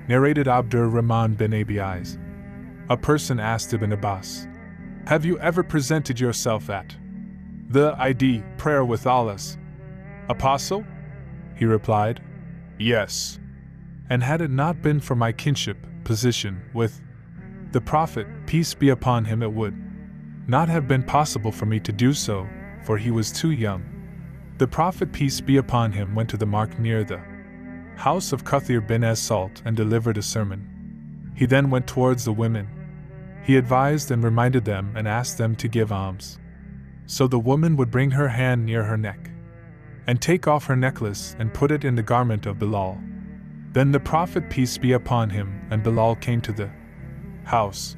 Narrated Abdur Rahman bin Abi'is. A person asked Ibn Abbas, "Have you ever presented yourself at the prayer with Allah's apostle?" He replied, "Yes. And had it not been for my kinship position with the Prophet, peace be upon him, it would not have been possible for me to do so, for he was too young." The Prophet, peace be upon him, went to the mark near the house of Kathir bin as-Salt and delivered a sermon. He then went towards the women. He advised and reminded them and asked them to give alms. So the woman would bring her hand near her neck and take off her necklace and put it in the garment of Bilal. Then the Prophet, peace be upon him, and Bilal came to the house.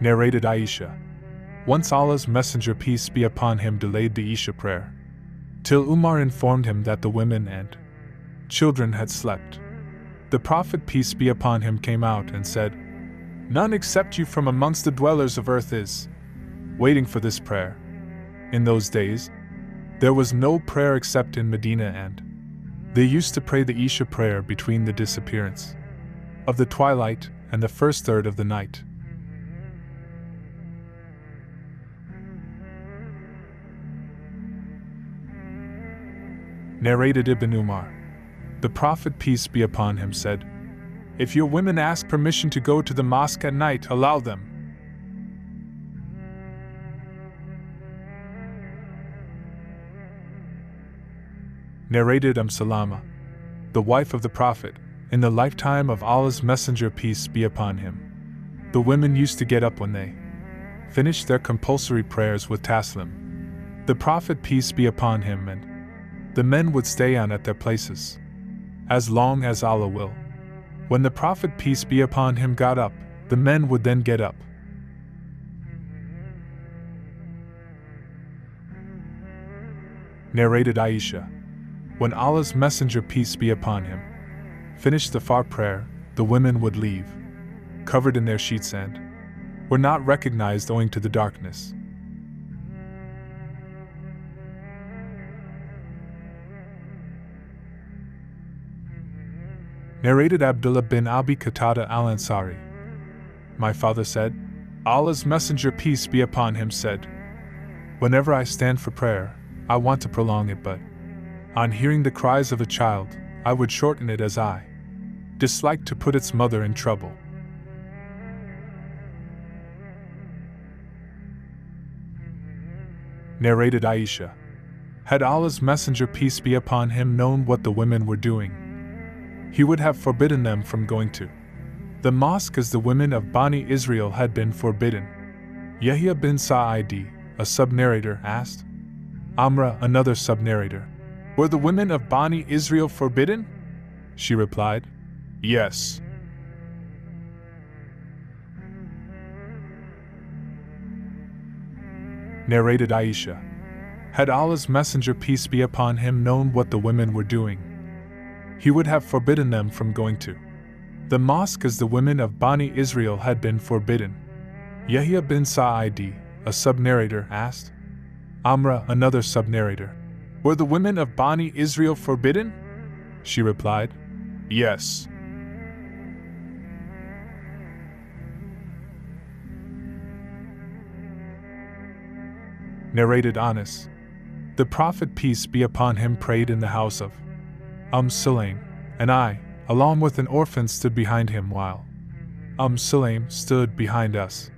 Narrated Aisha. Once Allah's Messenger, peace be upon him, delayed the Isha prayer till Umar informed him that the women and children had slept. The Prophet, peace be upon him, came out and said, "None except you from amongst the dwellers of earth is waiting for this prayer." In those days, there was no prayer except in Medina, and they used to pray the Isha prayer between the disappearance of the twilight and the first third of the night. Narrated Ibn Umar. The Prophet, peace be upon him, said, "If your women ask permission to go to the mosque at night, allow them." Narrated Salama. The wife of the Prophet, in the lifetime of Allah's Messenger, peace be upon him, the women used to get up when they finished their compulsory prayers with taslim. The Prophet, peace be upon him, and the men would stay on at their places as long as Allah will. When the Prophet, peace be upon him, got up, the men would then get up. Narrated Aisha. When Allah's Messenger, peace be upon him, finished the far prayer, the women would leave, covered in their sheets, and were not recognized owing to the darkness. Narrated Abdullah bin Abi Qatada al-Ansari. My father said, Allah's Messenger, peace be upon him, said, "Whenever I stand for prayer, I want to prolong it, but on hearing the cries of a child, I would shorten it, as I dislike to put its mother in trouble." Narrated Aisha. Had Allah's Messenger, peace be upon him, known what the women were doing, he would have forbidden them from going to the mosque as the women of Bani Israel had been forbidden. Yahya bin Sa'idi, a sub-narrator, asked Amra, another sub-narrator, "Were the women of Bani Israel forbidden?" She replied, "Yes." Narrated Aisha. Had Allah's Messenger, peace be upon him, known what the women were doing, he would have forbidden them from going to the mosque as the women of Bani Israel had been forbidden. Yahya bin Sa'idi, a sub-narrator, asked Amra, another sub-narrator, "Were the women of Bani Israel forbidden?" She replied, "Yes." Narrated Anas. The Prophet, peace be upon him, prayed in the house of Sulaim, and I, along with an orphan, stood behind him while Sulaim stood behind us.